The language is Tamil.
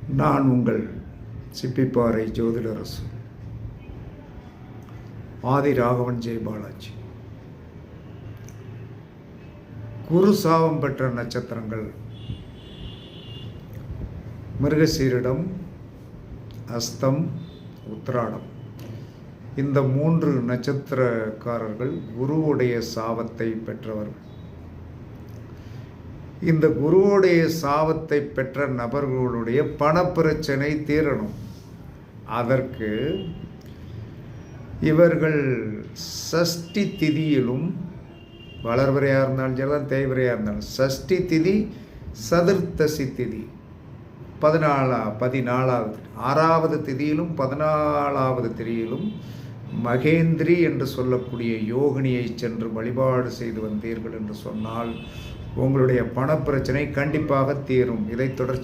நான் உங்கள் சிப்பிப்பாறை ஜோதிடரசு ஆதி ராகவன் ஜெயபாலாஜி. குரு சாபம் பெற்ற நட்சத்திரங்கள் மிருகசீரிடம், அஸ்தம், உத்திராடம். இந்த 3 நட்சத்திரக்காரர்கள் குருவுடைய சாபத்தை பெற்றவர்கள். இந்த குருவுடைய சாபத்தை பெற்ற நபர்களுடைய பணப்பிரச்சனை தீரணும். அதற்கு இவர்கள் சஷ்டி திதியிலும், வளர்வரையாக இருந்தாலும் சரி தான், தேய்வரையாக இருந்தாலும், சஷ்டி திதி, சதுர்த்தசி திதி, 14வது 6வது திதியிலும் 14வது திதியிலும் மகேந்திரி என்று சொல்லக்கூடிய யோகினியை சென்று வழிபாடு செய்து வந்தீர்கள் என்று சொன்னால் உங்களுடைய பணப்பிரச்சனை கண்டிப்பாக தீரும். இதை தொடர்ச்சி